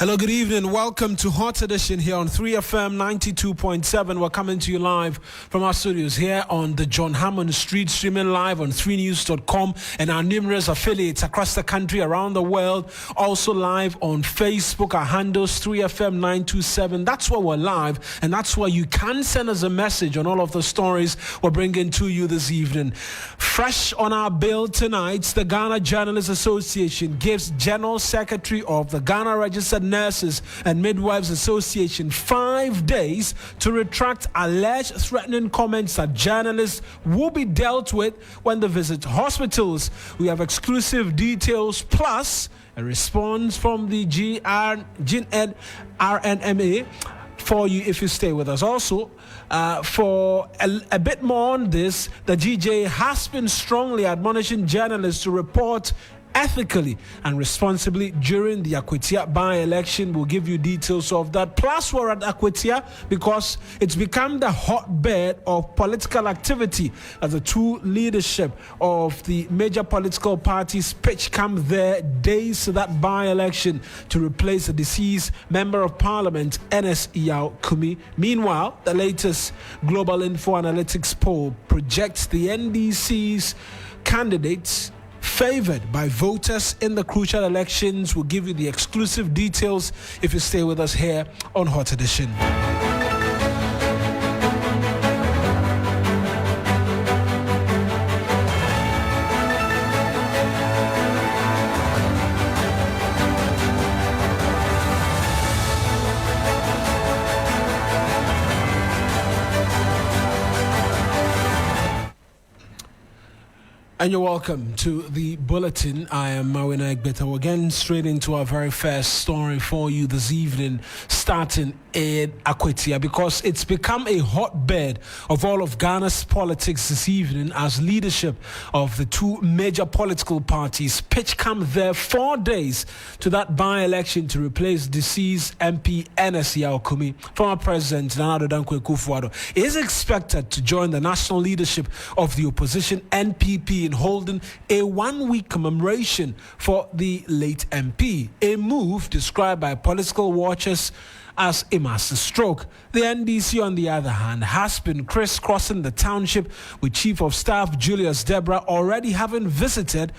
Hello, good evening. Welcome to Hot Edition here on 3FM 92.7. We're coming to you live from our studios here on the John Hammond Street, streaming live on 3news.com and our numerous affiliates across the country, around the world. Also live on Facebook, our handles 3FM 927. That's where we're live, and that's where you can send us a message on all of the stories we're bringing to you this evening. Fresh on our bill tonight, the Ghana Journalists Association gives General Secretary of the Ghana Registered Nurses and Midwives Association 5 days to retract alleged threatening comments that journalists will be dealt with when they visit hospitals. We have exclusive details plus a response from the GRNMA for you if you stay with us. Also, for a bit more on this, the GJA has been strongly admonishing journalists to report ethically and responsibly during the Akwatia By-election. We'll give you details of that. Plus, we're at Akwatia because it's become the hotbed of political activity as the two leadership of the major political parties pitch camp there days to that by-election to replace the deceased Member of Parliament, Ernest Yaw Kumi. Meanwhile, the latest Global Info Analytics poll projects the NDC's candidates favored by voters in the crucial elections. We'll give you the exclusive details if you stay with us here on Hot Edition. And you're welcome to the bulletin. I am Mawuena Egbeta. We're getting straight into our very first story for you this evening, starting in Akwatia, because it's become a hotbed of all of Ghana's politics this evening as leadership of the two major political parties pitch camp there 4 days to that by-election to replace deceased MP Ernest Yaw Kumi. Former President Nana Addo Dankwa Akufo-Addo is expected to join the national leadership of the opposition NPP in holding a 1-week commemoration for the late MP, a move described by political watchers as a master stroke. The NDC, on the other hand, has been crisscrossing the township, with Chief of Staff Julius Deborah already having visited,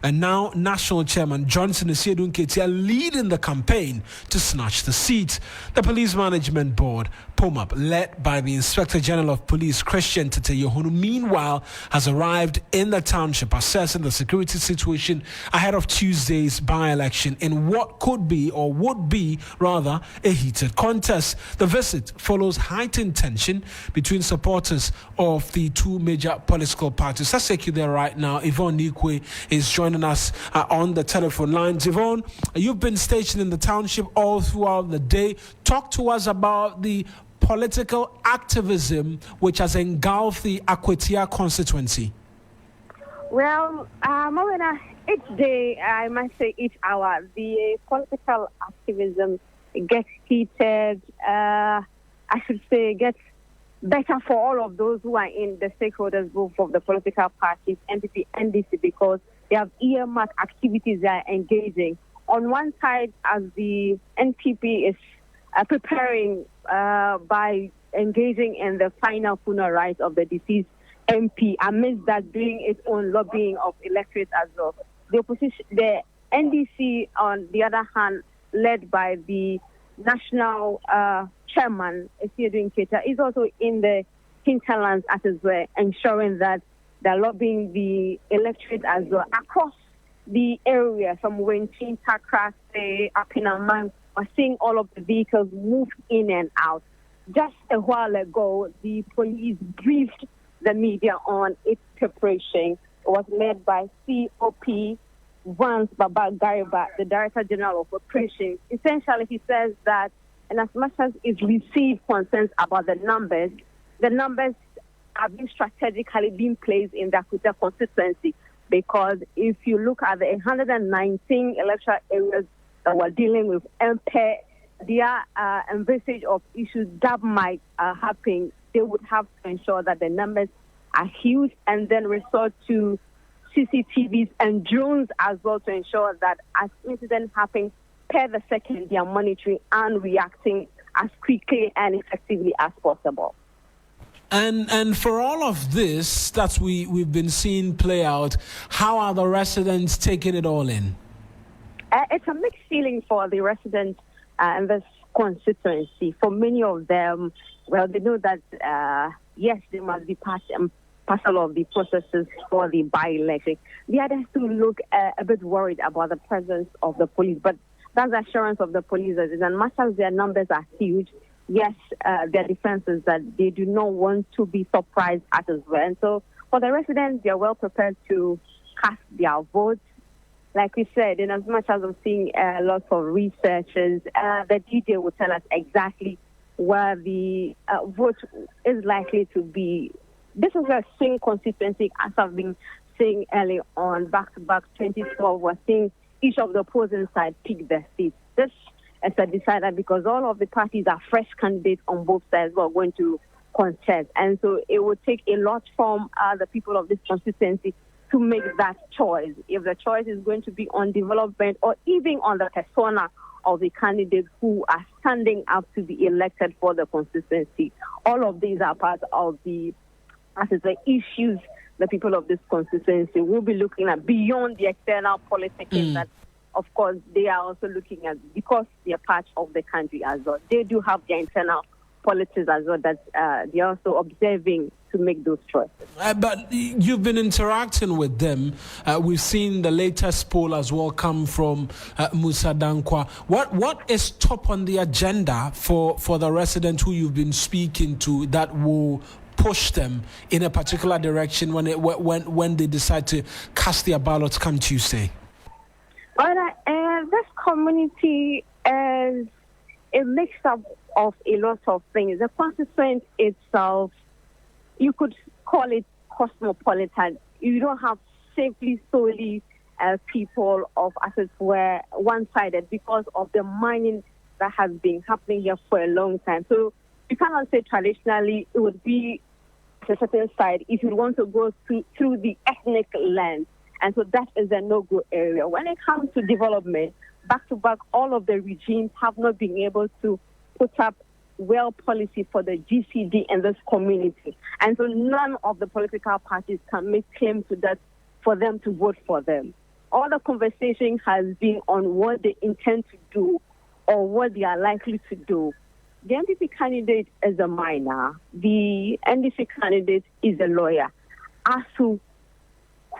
and now National Chairman Johnson Esiedun Ketia leading the campaign to snatch the seat. The Police Management Board, POMAP, led by the Inspector General of Police Christian Tete Yohunu, meanwhile has arrived in the township assessing the security situation ahead of Tuesday's by-election in what could be, or would be rather, a heated contest. The visit follows heightened tension between supporters of the two major political parties. Let's take you there right now. Yvonne Nikwe is joining us on the telephone lines. Yvonne, you've been stationed in the township all throughout the day. Talk to us about the political activism which has engulfed the Akwatia constituency. Well, Mawuena, each day, I must say each hour, the political activism gets heated, I should say gets better for all of those who are in the stakeholders group of the political parties, NPP, NDC, because they have earmarked activities they are engaging. On one side, as the NPP is preparing by engaging in the final funeral rites of the deceased MP, amidst that doing its own lobbying of electorate as well. The opposition, the NDC, on the other hand, led by the national chairman, Esiedun Ketia, is also in the hinterlands as well, ensuring that they're lobbying the electorate as well across the area from Wentin, Takra, Apinaman. We're seeing all of the vehicles move in and out. Just a while ago, the police briefed the media on its preparation. It was led by COP Vance Baba Gariba, the Director General of Operations. Essentially, he says that, and as much as it's received concerns about the numbers have been strategically being placed in the Akwatia constituency, because if you look at the 119 electoral areas that we're dealing with, MP, their envisage of issues that might happen, they would have to ensure that the numbers are huge and then resort to CCTVs and drones as well to ensure that as incidents happen, per the second, they are monitoring and reacting as quickly and effectively as possible. And for all of this that we've been seeing play out, how are the residents taking it all in? It's a mixed feeling for the residents in this constituency. For many of them, well, they know that, yes, they must be part and parcel of the processes for the by-election. The others do look a bit worried about the presence of the police, but that's the assurance of the police that as much as their numbers are huge, yes, their defense is that they do not want to be surprised at as well. And so for the residents, they are well prepared to cast their votes. Like we said, in as much as I'm seeing lots of researchers, the DJ will tell us exactly where the vote is likely to be. This is a swing constituency, as I've been saying early on, back-to-back 2012, we're seeing each of the opposing sides pick their seats. This is a decider because all of the parties are fresh candidates on both sides who are going to contest. And so it would take a lot from the people of this constituency to make that choice. If the choice is going to be on development or even on the persona of the candidates who are standing up to be elected for the constituency. All of these are part of the issues the people of this constituency will be looking at beyond the external politics that, of course, they are also looking at because they are part of the country as well. They do have their internal politics as well that they are also observing to make those choices. But you've been interacting with them. We've seen the latest poll as well come from Musa Dankwa. What is top on the agenda for the residents who you've been speaking to that will push them in a particular direction when they decide to cast their ballots come Tuesday? Well, this community is a mix-up of a lot of things. The constituency itself, you could call it cosmopolitan. You don't have simply solely people of, as it were, one-sided because of the mining that has been happening here for a long time. So you cannot say traditionally it would be a certain side if you want to go through the ethnic lens. And so that is a no-go area. When it comes to development, back-to-back, all of the regimes have not been able to put up well policy for the GCD in this community. And so none of the political parties can make claim to that for them to vote for them. All the conversation has been on what they intend to do or what they are likely to do. The NPP candidate is a miner. The NDC candidate is a lawyer. As to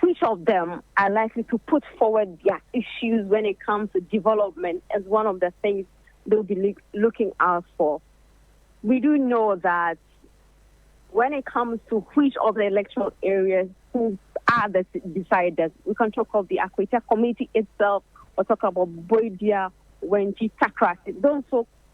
which of them are likely to put forward their issues when it comes to development as one of the things they'll be looking out for. We do know that when it comes to which of the electoral areas who are the deciders, we can talk of the Akwatia community itself or talk about Boidia, Wenchi, Takrat. Those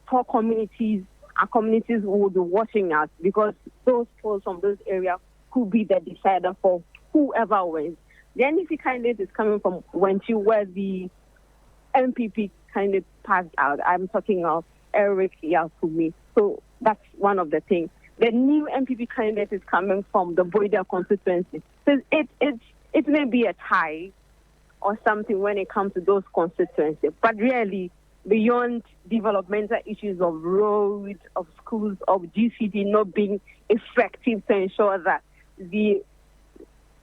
four communities are communities who will be watching us because those polls from those areas could be the decider for whoever wins. The NDC candidate is coming from Wenchi, where the MPP candidate passed out. I'm talking of Eric Yaw Kumi. So that's one of the things. The new MPP candidate is coming from the Boidia constituency. So it may be a tie or something when it comes to those constituencies. But really, beyond developmental issues of roads, of schools, of GCD not being effective to ensure that the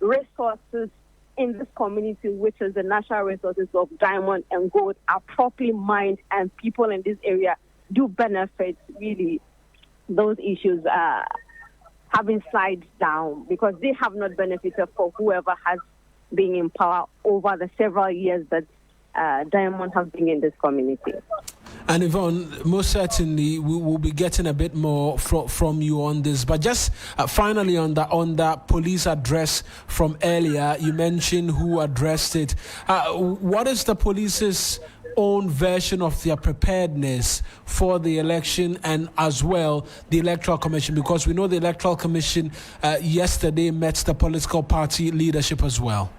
resources in this community, which is the natural resources of diamond and gold, are properly mined and people in this area do benefit, really, those issues having slid down because they have not benefited for whoever has been in power over the several years that diamond has been in this community. And Yvonne, most certainly we will be getting a bit more from you on this. But just finally on that police address from earlier, you mentioned who addressed it. What is the police's own version of their preparedness for the election and as well the Electoral Commission? Because we know the Electoral Commission yesterday met the political party leadership as well.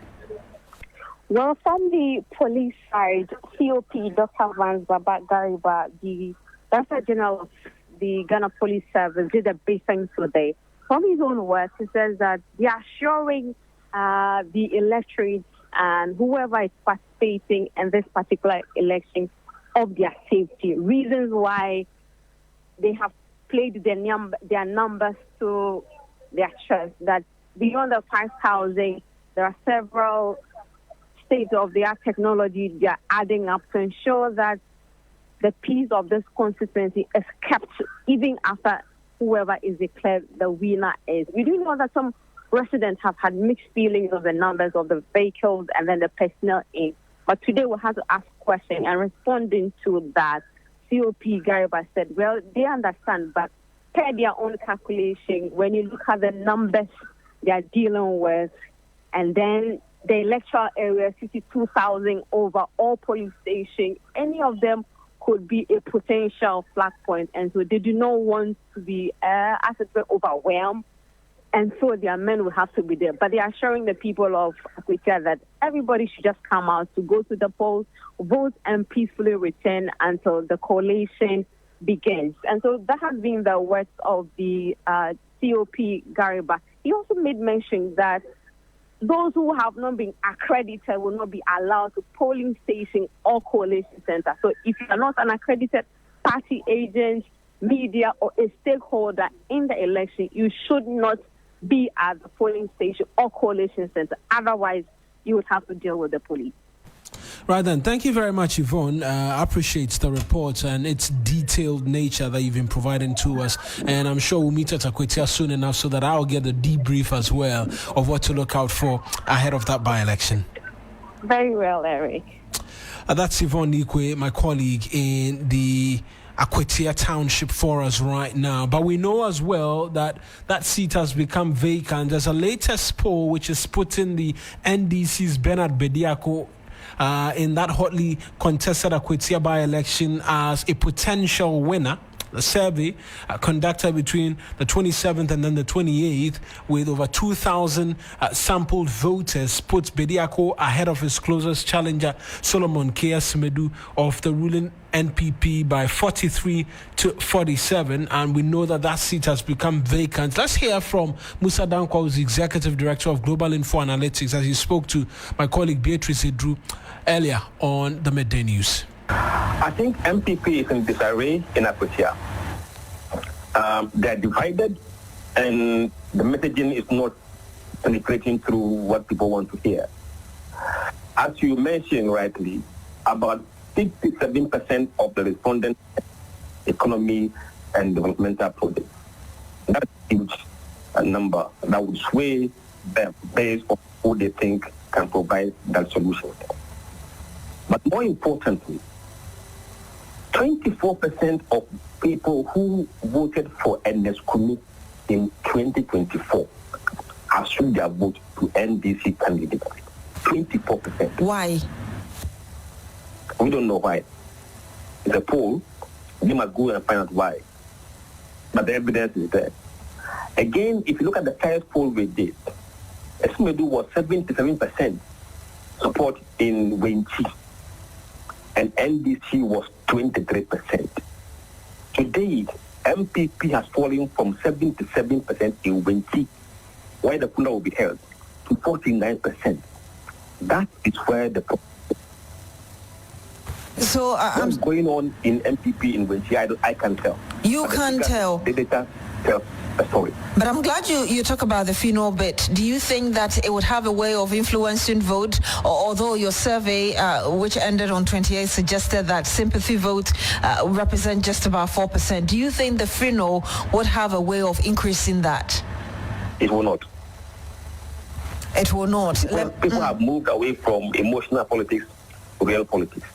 Well, from the police side, COP Dr. Vance Gariba, the Director General of the Ghana Police Service, did a briefing today. From his own words, he says that they are assuring the electorate and whoever is participating in this particular election of their safety. Reasons why they have played their numbers to their chest, that beyond the 5,000, there are several state-of-the-art technology they are adding up to ensure that the peace of this constituency is kept even after whoever is declared the winner is. We do know that some residents have had mixed feelings of the numbers of the vehicles and then the personnel in. But today we have to ask questions, and responding to that, COP Gariba said, well, they understand, but per their own calculation, when you look at the numbers they are dealing with, and then the electoral area, 52,000 over all polling stations, any of them could be a potential flag point. And so they do not want to be, as it were, overwhelmed. And so their men will have to be there. But they are assuring the people of Akwatia that everybody should just come out to go to the polls, vote, and peacefully return until the collation begins. And so that has been the words of the COP Gariba. He also made mention that those who have not been accredited will not be allowed to polling station or coalition center. So if you are not an accredited party agent, media, or a stakeholder in the election, you should not be at the polling station or coalition center. Otherwise, you would have to deal with the police. Right then, thank you very much, Yvonne. I appreciate the report and its detailed nature that you've been providing to us. And I'm sure we'll meet at Akwatia soon enough so that I'll get the debrief as well of what to look out for ahead of that by-election. Very well, Eric. That's Yvonne Ikwe, my colleague in the Akwatia Township for us right now. But we know as well that that seat has become vacant. There's a latest poll which is putting the NDC's Bernard Bediako in that hotly contested Akwatia by-election as a potential winner. The survey conducted between the 27th and then the 28th with over 2,000 sampled voters puts Bediako ahead of his closest challenger Solomon Semedu of the ruling NPP by 43 to 47, and we know that that seat has become vacant. Let's hear from Musa Dankwa, who's the Executive Director of Global Info Analytics, as he spoke to my colleague Beatrice Edru earlier on the Midday News. I think MPP is in disarray in Akwatia. They're divided, and the messaging is not penetrating through what people want to hear. As you mentioned rightly, about 67% of the respondents economy and developmental projects. That's a huge number that would sway them based on who they think can provide that solution. But more importantly, 24% of people who voted for Ernest Kumi in 2024 have switched their vote to NDC candidates. 24%. Why? We don't know why. It's a poll. We must go and find out why. But the evidence is there. Again, if you look at the first poll we did, Esmedu was 77% support in Wenchi, and NDC was 23%. Today, MPP has fallen from 77% in Wenchi, where the Puna will be held, to 49%. That is where the problem. So what's going on in MPP in Wenchi, I can't tell. You can't tell. The data tells a story. But I'm glad you talk about the phenol bit. Do you think that it would have a way of influencing vote? Although your survey, which ended on 28th, suggested that sympathy vote represent just about 4%. Do you think the phenol would have a way of increasing that? It will not. It will not. People have moved away from emotional politics to real politics.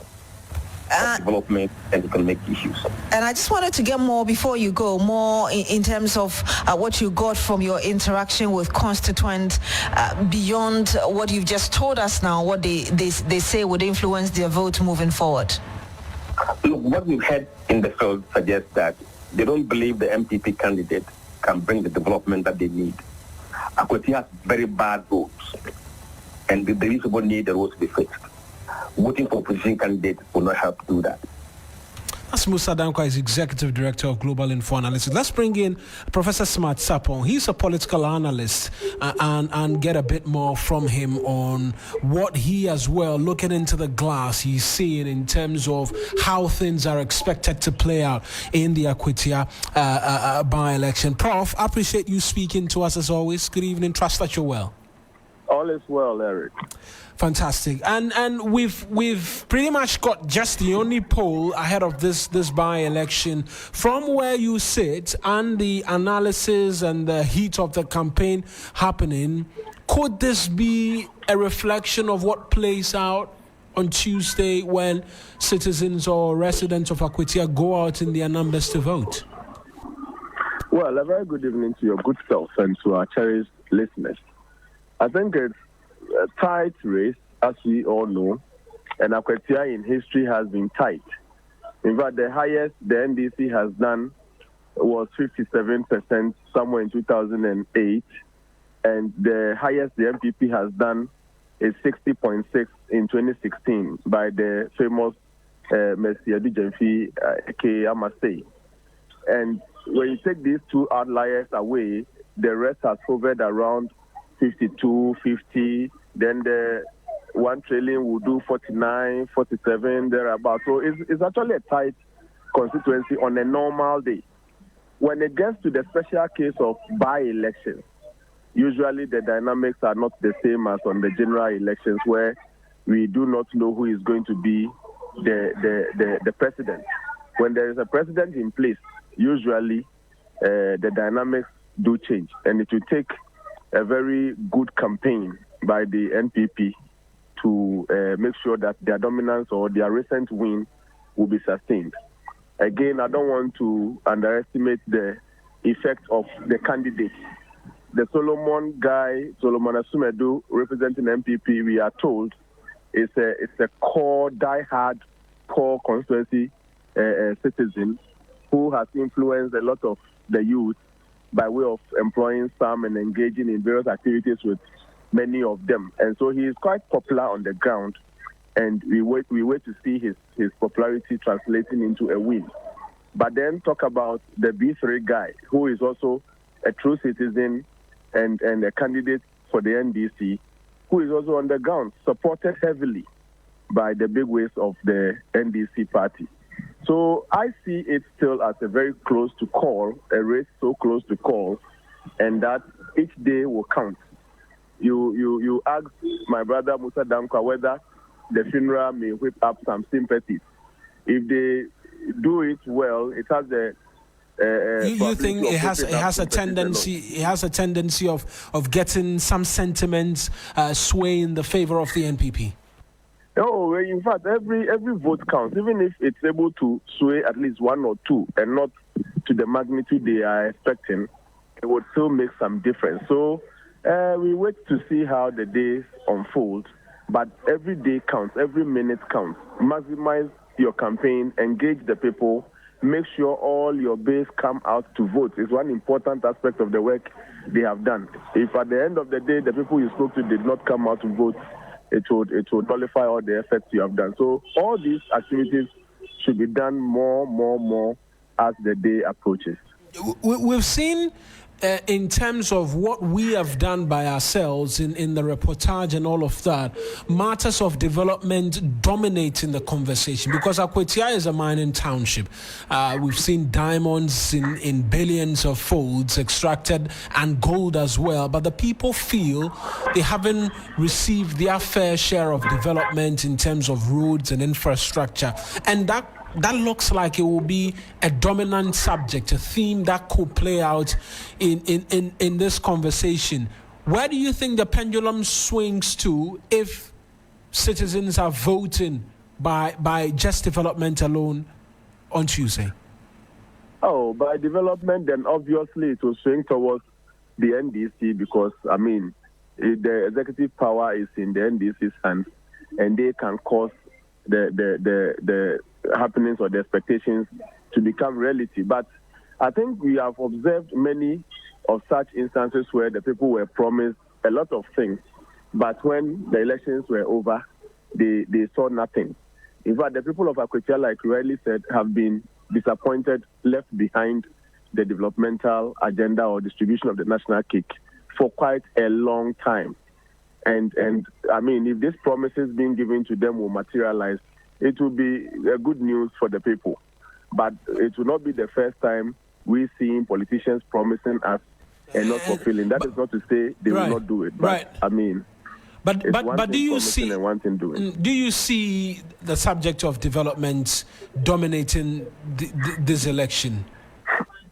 Development and economic issues. And I just wanted to get more, before you go, more in terms of what you got from your interaction with constituents beyond what you've just told us now, what they say would influence their vote moving forward. Look, what we've heard in the field suggests that they don't believe the MPP candidate can bring the development that they need. Akwatia has very bad roads, and the people need the roads to be fixed. Voting for opposition candidates will not help do that. That's Musa Dankwa, is Executive Director of Global Info Analysis. Let's bring in Professor Smart Sapon. He's a political analyst and get a bit more from him on what he as well, looking into the glass, he's seeing in terms of how things are expected to play out in the Akwatia by-election. Prof, I appreciate you speaking to us as always. Good evening. Trust that you're well. All is well, Eric. Fantastic. And we've pretty much got just the only poll ahead of this by-election. From where you sit and the analysis and the heat of the campaign happening, could this be a reflection of what plays out on Tuesday when citizens or residents of Akwatia go out in their numbers to vote? Well, a very good evening to your good self and to our cherished listeners. I think it's a tight race, as we all know, and Akwatia in history has been tight. In fact, the highest the NDC has done was 57% somewhere in 2008, and the highest the MPP has done is 60.6 in 2016 by the famous Monsieur Dijemfi aka Amase. And when you take these two outliers away, the rest has hovered around 52, 50, then the 1 trillion will do 49, 47, thereabout. So it's actually a tight constituency on a normal day. When it gets to the special case of by-elections, usually the dynamics are not the same as on the general elections where we do not know who is going to be the president. When there is a president in place, usually the dynamics do change, and it will take a very good campaign by the NPP to make sure that their dominance or their recent win will be sustained. Again, I don't want to underestimate the effect of the candidates. The Solomon Asumedu representing NPP, we are told, is a core, die-hard, core constituency citizen who has influenced a lot of the youth by way of employing some and engaging in various activities with many of them. And so he is quite popular on the ground, and we wait to see his popularity translating into a win. But then talk about the B3 guy, who is also a true citizen and a candidate for the NDC, who is also on the ground, supported heavily by the big ways of the NDC party. So I see it still as a very close to call, a race so close to call, and that each day will count. You asked my brother Musa Dankwa whether the funeral may whip up some sympathies. If they do it well, it has the you think it has a tendency of getting some sentiments swaying in the favor of the NPP? No, in fact, every vote counts, even if it's able to sway at least one or two and not to the magnitude they are expecting, it would still make some difference. So we wait to see how the days unfold, but every day counts, every minute counts. Maximize your campaign, engage the people, make sure all your base come out to vote. It's one important aspect of the work they have done. If at the end of the day the people you spoke to did not come out to vote, it would nullify all the efforts you have done. So all these activities should be done more as the day approaches. We've seen in terms of what we have done by ourselves in the reportage and all of that, matters of development dominating the conversation because Akwatia is a mining township. We've seen diamonds in billions of folds extracted and gold as well, but the people feel they haven't received their fair share of development in terms of roads and infrastructure, and that looks like it will be a dominant subject, a theme that could play out in this conversation. Where do you think the pendulum swings to if citizens are voting by just development alone on Tuesday? Oh, by development, then obviously it will swing towards the NDC because, the executive power is in the NDC's hands, and they can cause the happenings or the expectations to become reality. But I think we have observed many of such instances where the people were promised a lot of things, but when the elections were over, they saw nothing. In fact, the people of Akwatia, like you rightly said, have been disappointed, left behind the developmental agenda or distribution of the national cake for quite a long time. And I mean, if these promises being given to them will materialize, it will be good news for the people. But it will not be the first time we see politicians promising us and not fulfilling. That is not to say they will not do it. But I mean, but do you see do you see the subject of development dominating this election?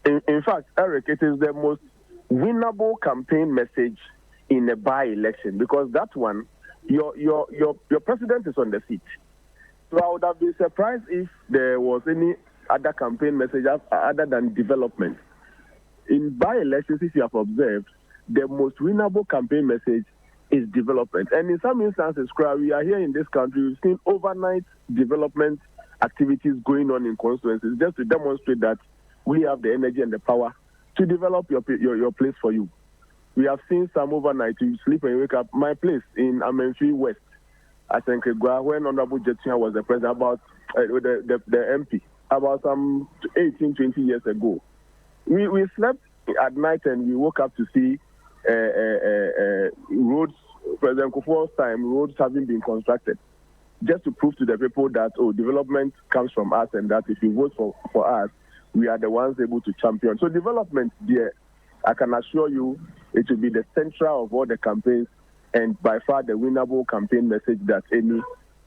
In fact, Eric, it is the most winnable campaign message in a by-election, because that one, your president is on the seat. So I would have been surprised if there was any other campaign message other than development. In by-elections, if you have observed, the most winnable campaign message is development. And in some instances, we are here in this country, we've seen overnight development activities going on in constituencies just to demonstrate that we have the energy and the power to develop your place for you. We have seen some overnight, you sleep and you wake up. My place in Amenfi West, I think, when Honorable Jetia was the president, about the MP, about some 18, 20 years ago. We slept at night and we woke up to see roads, President Kufuor's time, roads having been constructed, just to prove to the people that, development comes from us, and that if you vote for us, we are the ones able to champion. So development, there, I can assure you, it will be the central of all the campaigns, and by far the winnable campaign message that any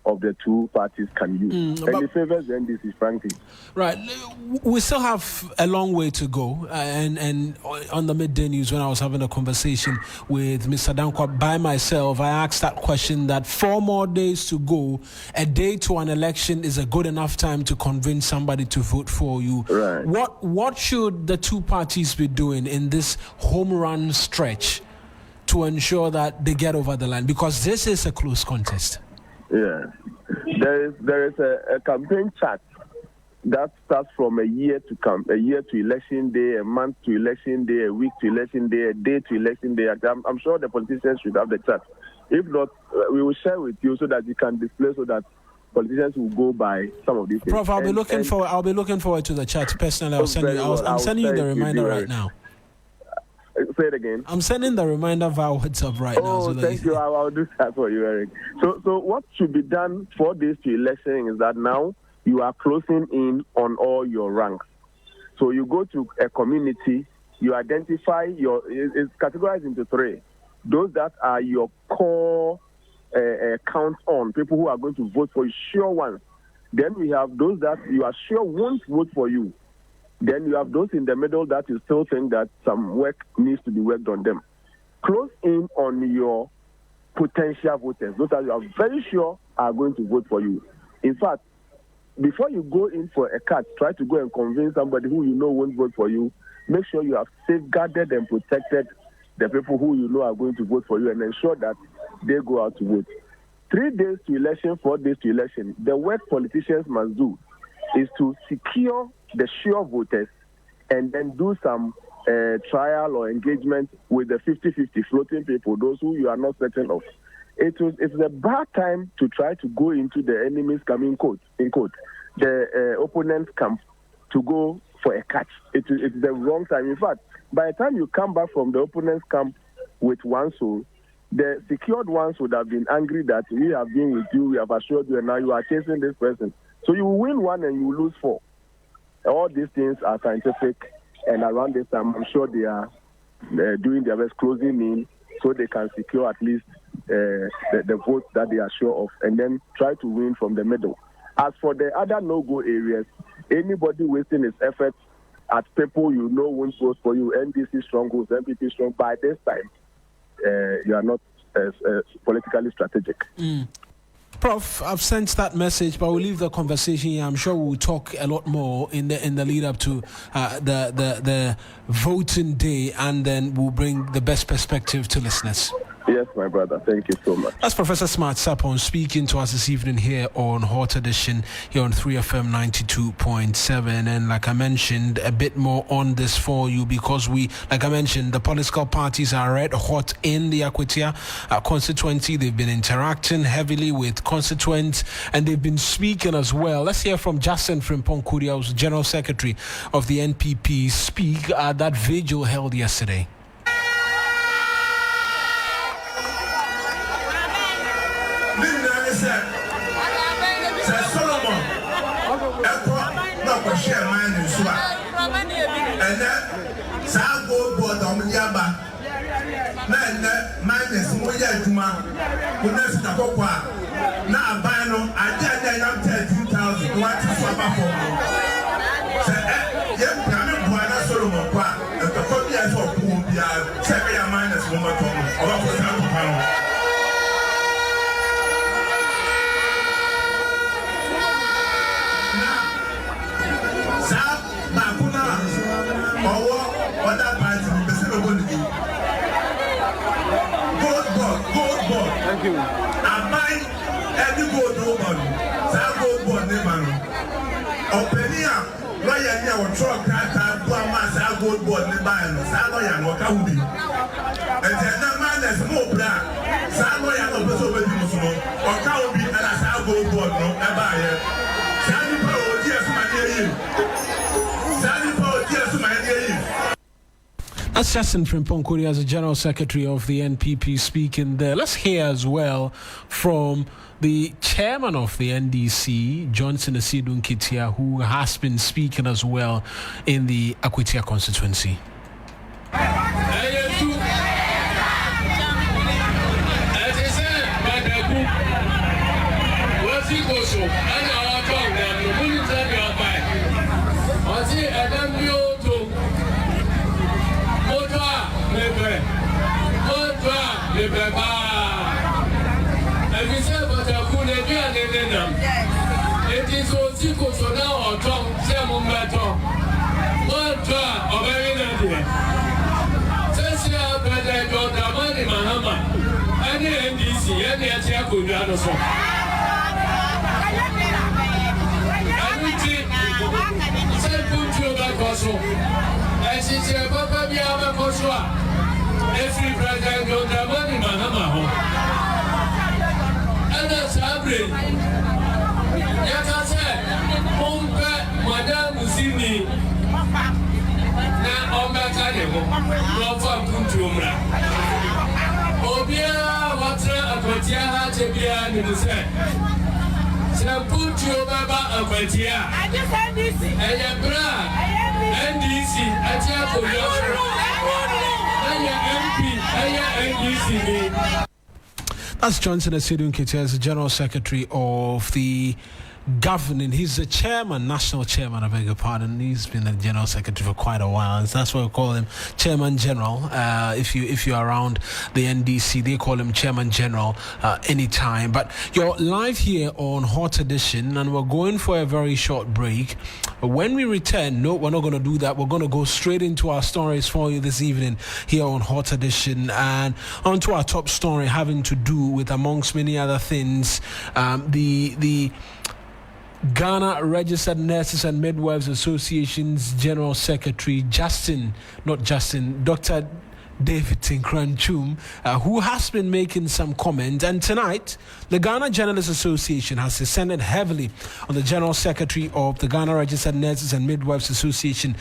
of the two parties can use. And it favors the NDC, frankly. Right. We still have a long way to go. And on the midday news, when I was having a conversation with Mr. Dankwa by myself, I asked that question that 4 more days to go, a day to an election is a good enough time to convince somebody to vote for you. Right. What should the two parties be doing in this home run stretch to ensure that they get over the line? Because this is a close contest. Yeah, there is a campaign chart that starts from a year to election day, a month to election day, a week to election day, a day to election day. I'm sure the politicians should have the chart. If not, we will share with you so that you can display, so that politicians will go by some of these things. Prof, I'll be looking forward to the chat personally. I'm sending you the reminder right now. Say it again. I'm sending the reminder via WhatsApp right now. So thank you. I'll do that for you, Eric. So what should be done 4 days to election is that now you are closing in on all your ranks. So you go to a community, you identify it's categorized into 3. Those that are your core count on, people who are going to vote for you, sure ones. Then we have those that you are sure won't vote for you. Then you have those in the middle that you still think that some work needs to be worked on them. Close in on your potential voters, those that you are very sure are going to vote for you. In fact, before you go in for a cut, try to go and convince somebody who you know won't vote for you. Make sure you have safeguarded and protected the people who you know are going to vote for you, and ensure that they go out to vote. 3 days to election, 4 days to election. The work politicians must do is to secure the sure voters and then do some trial or engagement with the 50-50 floating people, those who you are not certain of. It's a bad time to try to go into the enemy's camp, the opponent's camp, to go for a catch. It's the wrong time. In fact, by the time you come back from the opponent's camp with one soul, the secured ones would have been angry that we have been with you, we have assured you, and now you are chasing this person. So you will win 1 and you will lose 4. All these things are scientific, and around this time, I'm sure they are doing their best, closing in, so they can secure at least the votes that they are sure of, and then try to win from the middle. As for the other no-go areas, anybody wasting his efforts at people you know won't vote for you, NDC strongholds, MPP strong, by this time, you are not politically strategic. Prof, I've sent that message, but we'll leave the conversation here. I'm sure we'll talk a lot more in the lead up to the voting day, and then we'll bring the best perspective to listeners. Yes, my brother. Thank you so much. That's Professor Smart Sapon speaking to us this evening here on Hot Edition here on 3FM 92.7. And like I mentioned, a bit more on this for you because like I mentioned, the political parties are red hot in the Akwatia constituency. They've been interacting heavily with constituents and they've been speaking as well. Let's hear from Justin Frimpong Kuria, who's General Secretary of the NPP, speak at that vigil held yesterday. Solomon, no share mine in Swa. And that Sago board on Yaba. Man is Moya Juma, who knows the Copa. Now, Bano, I did not 13,000. What is Papa for? Yet, Buana Solomon, and the Copias of Pumbia, 7 minus Momaton, or for Thank you. I buy any gold woman, that gold board name. Openia, lawyer near or truck car, that gold board name, Savoy and Wakaudi. And then the man is more black. Savoy and Opeso or Kaudi and a gold board, no, Abaya. Sandy Poe, yes, my dear. Sandy Poe, yes, my dear. That's Justin Frimpong Kuria as the General Secretary of the NPP speaking there. Let's hear as well from the chairman of the NDC, Johnson Asidun Kitia, who has been speaking as well in the Akwatia constituency. It is so secret so now or Tom, Sam Maton. One try of every idea. Sessia, President John Damani Mahama, any NDC, any Atiaku Danoso. And we put you back also. And she said, Papa, we have a Kosua. Every President John Damani Mahama. And that's happening. Yakase, Pompe, Madame Musini, na Omeka Demo, Rofa Kuntumra. Obia, Watra, Akwatia, Tebia, Nuse. Samputu Baba Akwatia. I just had this. And Yabra, NDC, Atiako Yosu. And your MP, and your NDC. That's Johnson Asidun Kitia, as the General Secretary of the governing. He's the chairman, national chairman, I beg your pardon. He's been the General Secretary for quite a while, and that's why we call him Chairman General. If you're around the NDC, they call him Chairman General anytime. But you're live here on Hot Edition, and we're going for a very short break. When we return, no, we're not going to do that. We're going to go straight into our stories for you this evening here on Hot Edition, and onto our top story having to do with, amongst many other things, the Ghana Registered Nurses and Midwives Association's General Secretary, Dr. David Tinkranchum, who has been making some comments. And tonight, the Ghana Journalists Association has descended heavily on the General Secretary of the Ghana Registered Nurses and Midwives Association,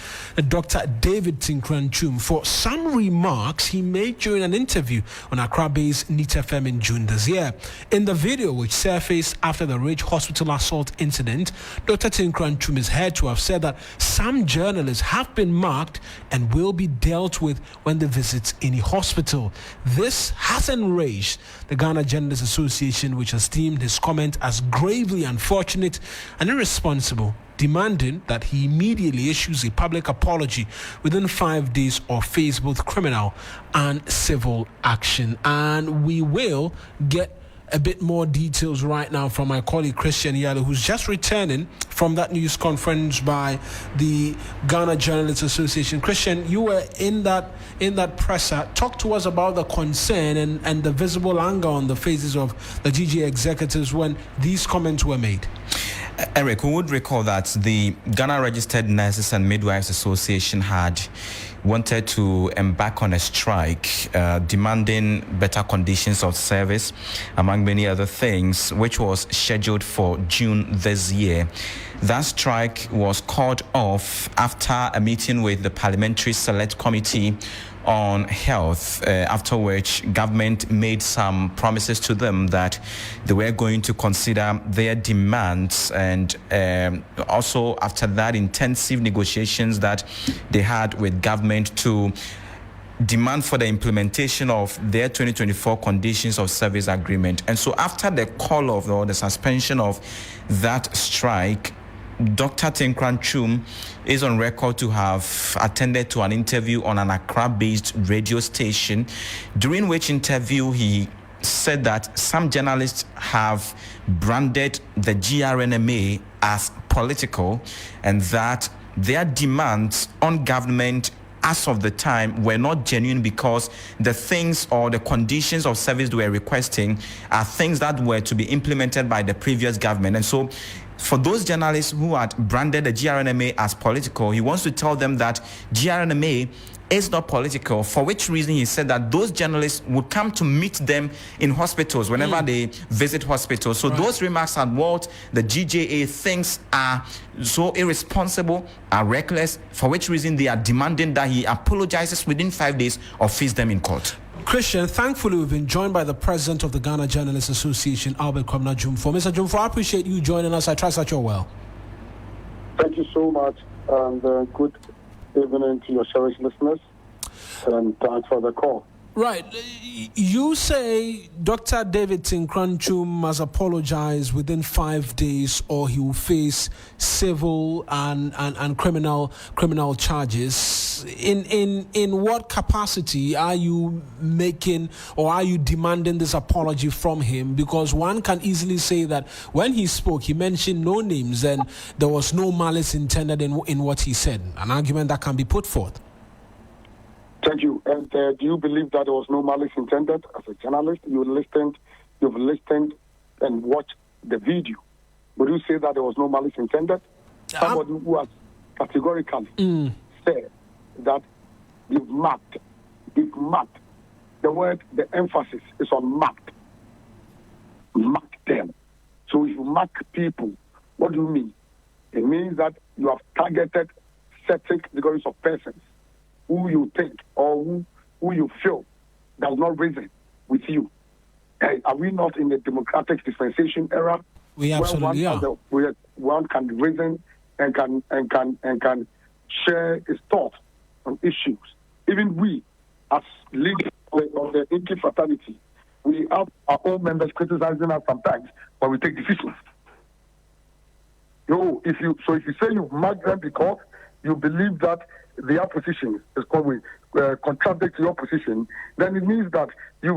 Dr. David Tinkranchum, for some remarks he made during an interview on Accra-based NIT FM in June this year. In the video, which surfaced after the Ridge Hospital assault incident, Dr. Tinkranchum is heard to have said that some journalists have been marked and will be dealt with when they visit any hospital. This has enraged the Ghana Journalists Association, which has deemed his comment as gravely unfortunate and irresponsible, demanding that he immediately issues a public apology within 5 days or face both criminal and civil action. And we will get a bit more details right now from my colleague Christian Yalo, who's just returning from that news conference by the Ghana Journalists Association. Christian, you were in that presser. Talk to us about the concern and the visible anger on the faces of the GJA executives when these comments were made. Eric, we would recall that the Ghana Registered Nurses and Midwives Association had wanted to embark on a strike demanding better conditions of service, among many other things, which was scheduled for June this year. That strike was called off after a meeting with the Parliamentary Select Committee on Health, after which government made some promises to them that they were going to consider their demands, and also after that intensive negotiations that they had with government to demand for the implementation of their 2024 conditions of service agreement. And so after the call of or the suspension of that strike, Dr. Tinkran Chum is on record to have attended to an interview on an Accra-based radio station, during which interview he said that some journalists have branded the GRNMA as political and that their demands on government as of the time were not genuine because the things or the conditions of service they were requesting are things that were to be implemented by the previous government. And so for those journalists who had branded the GRNMA as political, he wants to tell them that GRNMA is not political, for which reason he said that those journalists would come to meet them in hospitals whenever they visit hospitals. So those remarks are what the GJA thinks are so irresponsible, are reckless, for which reason they are demanding that he apologizes within 5 days or face them in court. Christian, thankfully we've been joined by the president of the Ghana Journalists Association, Albert Kwamna Jumfo. Mr. Jumfo, I appreciate you joining us. I trust that you're well. Thank you so much, and good evening to your cherished listeners, and thanks for the call. Right. You say Dr. David Tinkran Chum must apologize within 5 days or he will face civil and criminal charges. In what capacity are you making or are you demanding this apology from him? Because one can easily say that when he spoke, he mentioned no names and there was no malice intended in what he said. An argument that can be put forth. Thank you. And do you believe that there was no malice intended? As a journalist, you've listened and watched the video. Would you say that there was no malice intended? Somebody who has categorically said that you've marked. The word, the emphasis is on marked. Mark them. So if you mark people, what do you mean? It means that you have targeted certain categories of persons who you think or who you feel does not reason with you. Are we not in the democratic dispensation era? We absolutely are. Where one can reason and can share his thoughts on issues. Even we, as leaders of the Inky fraternity, we have our own members criticizing us sometimes when we take decisions. If you say you mark them because you believe that their position is probably contradictory to your position, then it means that you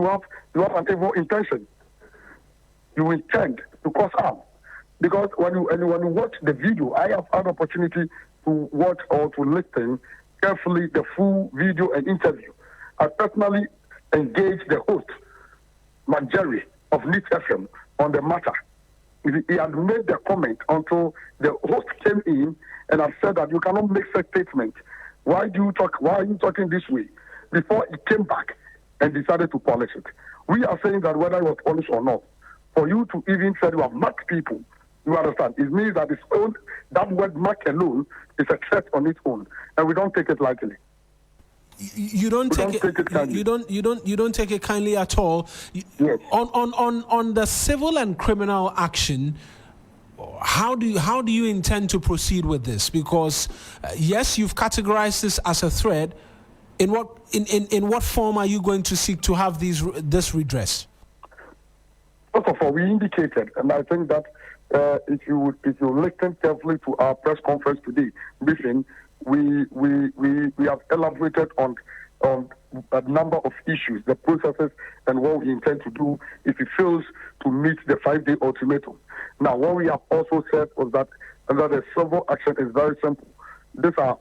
have an evil intention. You intend to cause harm. Because when you watch the video, I have had opportunity to watch or to listen carefully the full video and interview. I personally engaged the host, Jerry of NIT FM, on the matter. He had made the comment until the host came in and I said that you cannot make such statements. Why are you talking this way? Before he came back and decided to polish it. We are saying that whether it was polished or not, for you to even say you have marked people, you understand, it means that that word mark alone is a threat on its own, and we don't take it lightly. You don't take it kindly. You don't take it kindly at all. Yes. On the civil and criminal action, how do you intend to proceed with this? Because yes, you've categorized this as a threat. In what form are you going to seek to have this redress? First of all, we indicated, and I think that if you listen carefully to our press conference today briefing, we have elaborated on on a number of issues, the processes, and what we intend to do if it fails to meet the 5-day ultimatum. Now, what we have also said was that under the civil action is very simple. These are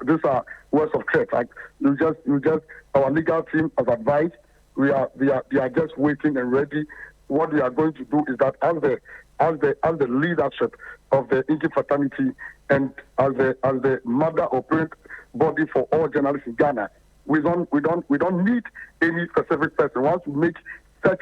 words of threat. Like our legal team has advised. We are just waiting and ready. What we are going to do is that as the leadership of the Inky fraternity and as the mother or parent body for all journalists in Ghana, we don't need any specific person. Once we make such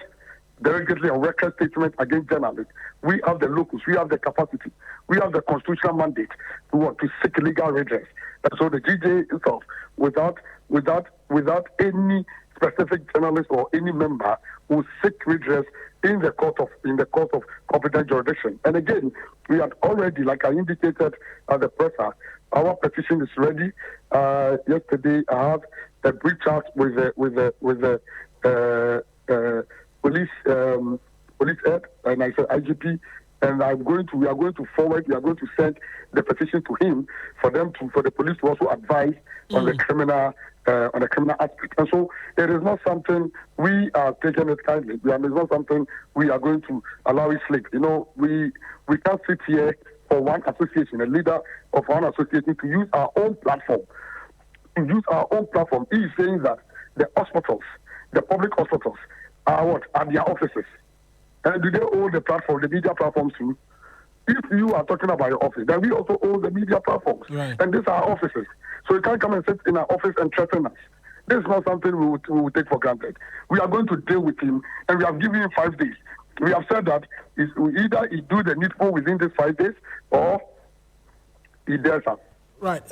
deliberately a record statement against journalists, we have the locus, we have the capacity, we have the constitutional mandate to seek legal redress. And so the GJA itself, without any specific journalist or any member, will seek redress in the court of competent jurisdiction. And again, we had already, like I indicated at the presser, our petition is ready. Yesterday, I had a brief chat with the police head, and I said IGP, and we are going to send the petition to him for the police to also advise on the criminal aspect. And so it is not something we are taking it kindly. It is not something we are going to allow it slip. You know, we can't sit here for one association, a leader of one association, to use our own platform. He is saying that the hospitals, the public hospitals, are their offices. And do they own the platform, the media platforms too? If you are talking about your office, then we also own the media platforms. Right. And these are our offices. So you can't come and sit in our office and threaten us. This is not something we will take for granted. We are going to deal with him, and we have given him 5 days. We have said that either he do the needful within these 5 days, or he dares us. Right.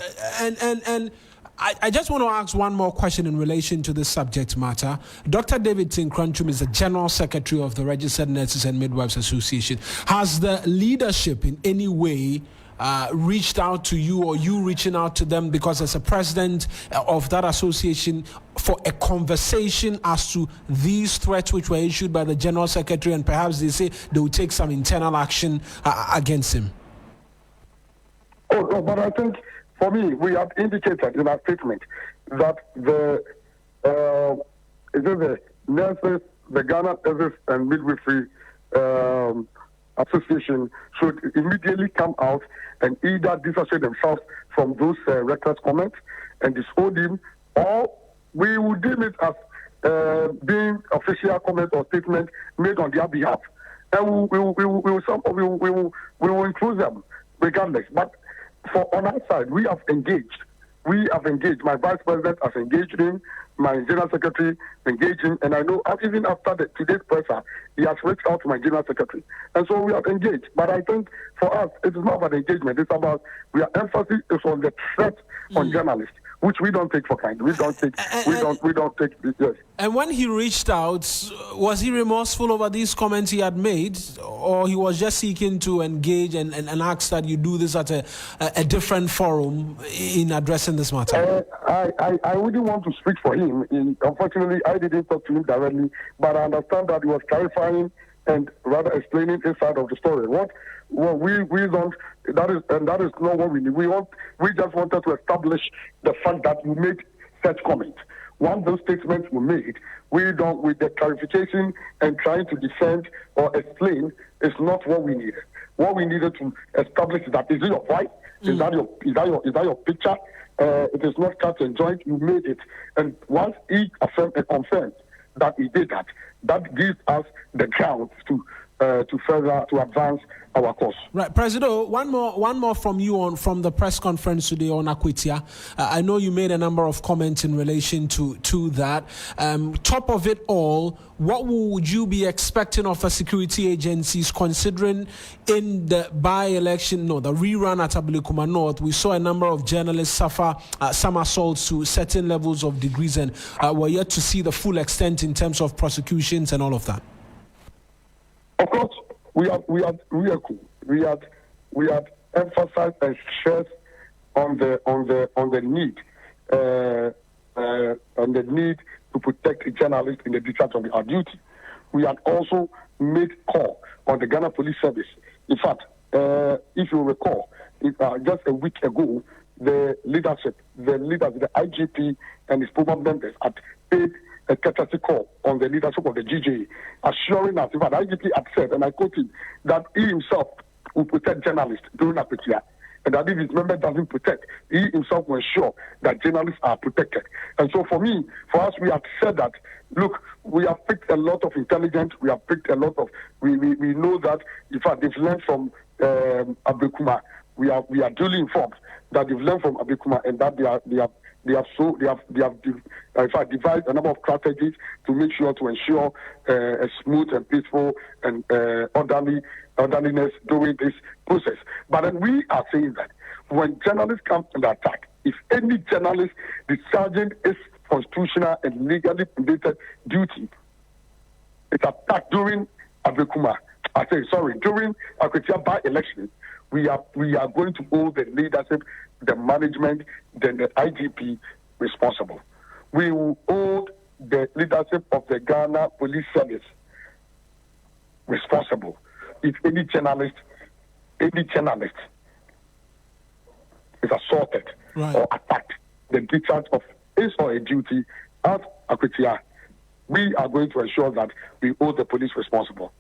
And I just want to ask one more question in relation to this subject matter. Dr. David Tinkranchum is the General Secretary of the Registered Nurses and Midwives Association. Has the leadership in any way reached out to you, or you reaching out to them, because as a president of that association, for a conversation as to these threats which were issued by the General Secretary, and perhaps they say they will take some internal action against him? Oh, no, but I think, for me, we have indicated in our statement that the nurses, the Ghana Nurses and Midwifery Association should immediately come out and either disassociate themselves from those reckless comments and disown him, or we will deem it as being official comment or statement made on their behalf, and we will include them regardless. But on our side, we have engaged. My vice president has engaged him. My general secretary engaged him. And I know even after today's presser, he has reached out to my general secretary. And so we have engaged. But I think for us, it is not about engagement. It's about, our emphasis is on the threat on journalists, which we don't take for granted. We don't take yes. And when he reached out, was he remorseful over these comments he had made, or he was just seeking to engage and ask that you do this at a different forum in addressing this matter? I wouldn't want to speak for him. Unfortunately, I didn't talk to him directly, but I understand that he was clarifying and rather explaining his side of the story. What we don't, that is not what we need. We just wanted to establish the fact that we made such comments. Once those statements were made, with the clarification and trying to defend or explain, is not what we needed. What we needed to establish is that, is it your wife? Is that your picture? It is not cut and joint. You made it, and once he affirmed and confirmed that he did that, that gives us the ground to advance our cause. Right, President. One more from you from the press conference today on Akwatia. I know you made a number of comments in relation to that. Top of it all, what would you be expecting of the security agencies, considering in the by-election, the rerun at Abilikuma North, we saw a number of journalists suffer some assaults to certain levels of degrees, and we're yet to see the full extent in terms of prosecutions and all of that? Of course, we had emphasized and stressed on the need to protect journalists in the discharge of our duty. We had also made call on the Ghana Police Service. In fact, if you recall, just a week ago, the leaders, the IGP and his program members had paid a courtesy call on the leadership of the GJA, assuring us, in fact, IGP had said, and I quote him, that he himself will protect journalists during Akwatia, and that if his member doesn't protect, he himself will ensure that journalists are protected. And so for us, we have said that, look, we have picked a lot of intelligence, we have picked a lot of, we know that, in fact, they've learned from Abekuma. We are duly informed that they've learned from Abekuma and that they have in fact devised a number of strategies to make sure to ensure a smooth and peaceful and orderliness during this process. But then we are saying that when journalists come under attack, if any journalist discharging its constitutional and legally mandated duty is attacked during during Akwatia By-elections, we are going to hold the leadership, the management, then the IGP responsible. We will hold the leadership of the Ghana Police Service responsible if any journalist is assaulted or attacked, the discharge of his or her duty at Akwatia. We are going to ensure that we hold the police responsible.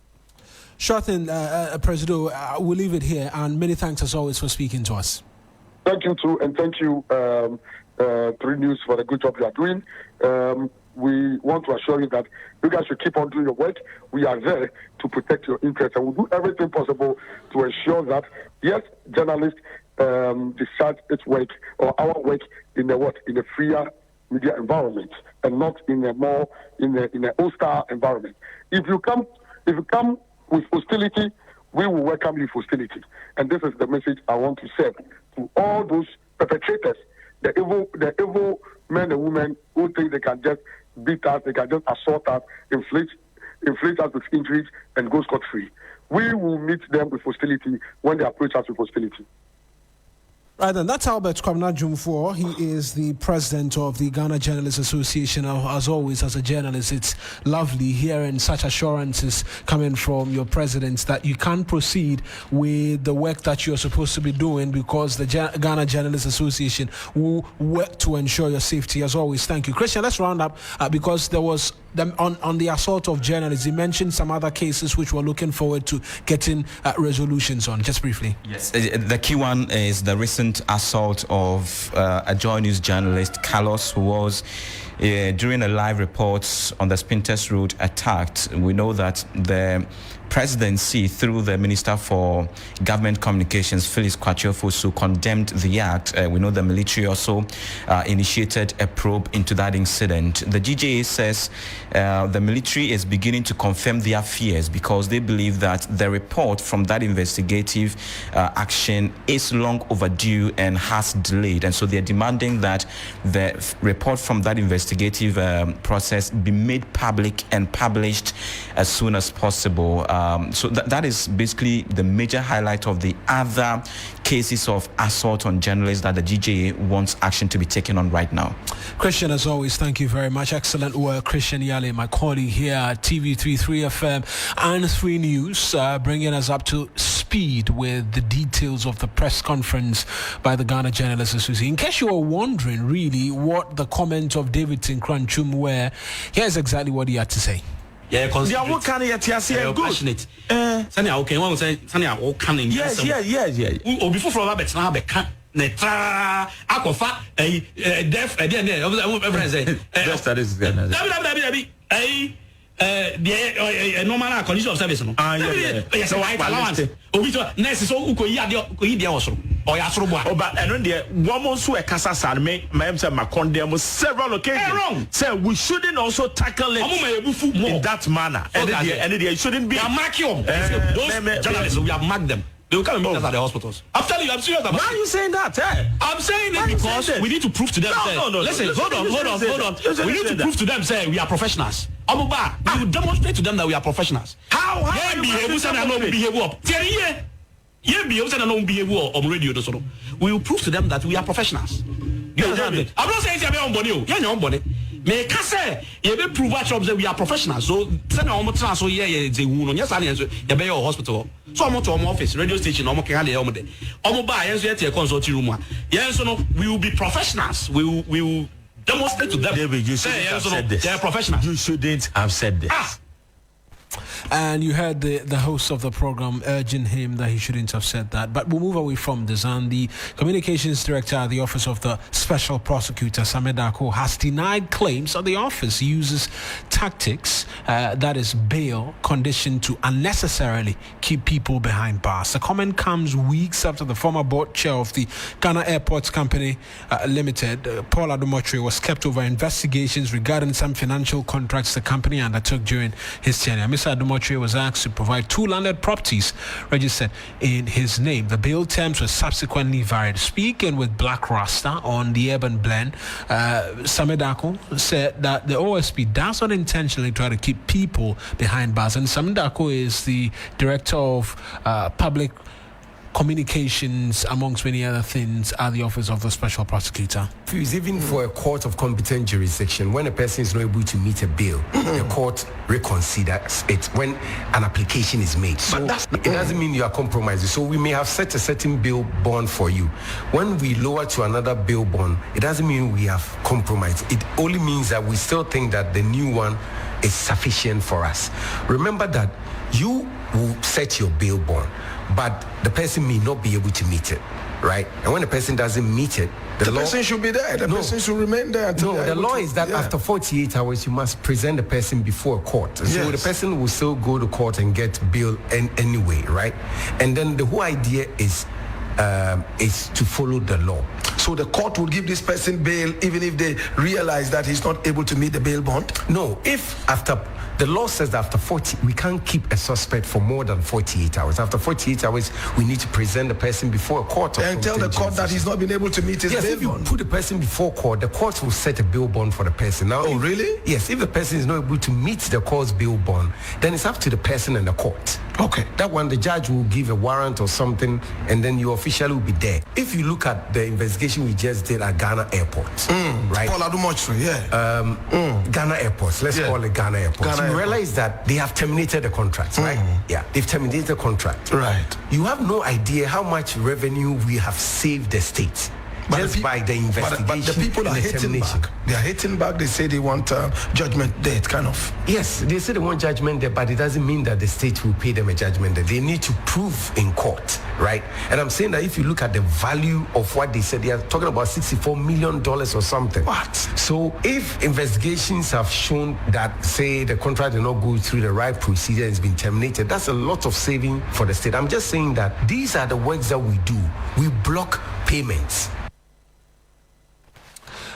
Sure thing, Presido. We'll leave it here, and many thanks as always for speaking to us. Thank you too, and thank you, 3 News, for the good job you are doing. We want to assure you that you guys should keep on doing your work. We are there to protect your interests, and we'll do everything possible to ensure that, yes, journalists discharge its work or our work in a freer media environment, and not in a hostile environment. If you come with hostility, we will welcome you with hostility. And this is the message I want to send to all those perpetrators, the evil men and women who think they can just beat us, they can just assault us, inflict us with injuries and go scot-free. We will meet them with hostility when they approach us with hostility. Right then, that's Albert Kwabena Jumfor. He is the president of the Ghana Journalists Association. As always, as a journalist, it's lovely hearing such assurances coming from your president that you can proceed with the work that you're supposed to be doing, because the Ghana Journalists Association will work to ensure your safety. As always, thank you. Christian, let's round up because there was on the assault of journalists. You mentioned some other cases which we're looking forward to getting resolutions on. Just briefly. Yes, the key one is the recent assault of a Joy News journalist, Carlos, who was during a live report on the Spintex Road attacked. We know that the presidency, through the Minister for Government Communications, Phyllis Kwatiofosu, condemned the act. We know the military also initiated a probe into that incident. The GJA says the military is beginning to confirm their fears because they believe that the report from that investigative action is long overdue and has delayed. And so they're demanding that the report from that investigative process be made public and published as soon as possible. So that is basically the major highlight of the other cases of assault on journalists that the GJA wants action to be taken on right now. Christian, as always, thank you very much. Excellent work. Christian Yale, my colleague here at TV33 FM and 3 News, bringing us up to speed with the details of the press conference by the Ghana Journalists Association. In case you were wondering really what the comments of David Tinkranchum were, here's exactly what he had to say. Yeah, because they are all kind of passionate. Sunny, okay, one say Sunny, all kind of yes. Or before from Roberts, now be can netra aquafa deaf everyone say just that is the normal condition of service no yes white allowance obi so nurse so uko yi dia osoro or ya soro boa but and there woman so e kasa san me say ma condemn several occasions say we shouldn't also tackle it in that manner and there shouldn't be mark you those journalists we have marked them. They will come and meet us at the hospitals. I'm telling you, I'm serious about it. Why are you saying that? I'm saying it because we need to prove to them. No. Listen, hold on. We need to prove to them, say, we are professionals. We will demonstrate to them that we are professionals. How? We will prove to them that we are professionals. You understand it? I'm not saying you're on body. You're on body. Me kase ye be prove that we are professionals. So send our transfer here they won on yes you be your hospital. So I'm to our office, radio station, omo kan dey omo dey. Omo ba yen so yet consulting room. Yen so no we will be professionals. We will Demonstrate to them. David, you shouldn't have said this. They're professionals. You shouldn't have said this. And you heard the host of the program urging him that he shouldn't have said that. But we'll move away from this. And the communications director at the Office of the Special Prosecutor, Samedako, has denied claims that the office uses tactics, that is bail, conditioned to unnecessarily keep people behind bars. The comment comes weeks after the former board chair of the Ghana Airports Company Limited, Paul Adomotri, was kept over investigations regarding some financial contracts the company undertook during his tenure. Mr. Adomotri was asked to provide 2 landed properties registered in his name. The bail terms were subsequently varied. Speaking with Black Rasta on the Urban Blend, Samedako said that the OSP does not intentionally try to keep people behind bars. And Samedako is the director of public communications, amongst many other things, at the Office of the Special Prosecutor. Even for a court of competent jurisdiction, when a person is not able to meet a bail, the court reconsiders it when an application is made. So it doesn't mean you are compromising. So we may have set a certain bail bond for you. When we lower to another bail bond, it doesn't mean we have compromised. It only means that we still think that the new one is sufficient for us. Remember that you will set your bail bond, but the person may not be able to meet it, right? And when the person doesn't meet it, the law, person should be there. The person should remain there until the law is that after 48 hours, you must present the person before a court. So the person will still go to court and get bail anyway, right? And then the whole idea is to follow the law. So the court will give this person bail even if they realize that he's not able to meet the bail bond? No, if after... The law says that after 40, we can't keep a suspect for more than 48 hours. After 48 hours, we need to present the person before a court. And tell the court that he's not been able to meet his bail bond. Yes, if you put the person before court, the court will set a bail bond for the person. Now, really? Yes, if the person is not able to meet the court's bail bond, then it's up to the person and the court. Okay. That one, the judge will give a warrant or something, and then you officially will be there. If you look at the investigation we just did at Ghana Airport, right? Paul Adomotri, Ghana Airports, let's call it Ghana Airports. You realize that they have terminated the contract, right? Yeah, they've terminated the contract. Right. You have no idea how much revenue we have saved the state. Just by the investigation. But the people are hitting back. They are hitting back. They say they want judgment date, kind of. Yes, they say they want judgment there, but it doesn't mean that the state will pay them a judgment there. They need to prove in court, right? And I'm saying that if you look at the value of what they said, they are talking about $64 million or something. What? So if investigations have shown that, say, the contract did not go through the right procedure and it's been terminated, that's a lot of saving for the state. I'm just saying that these are the works that we do. We block payments.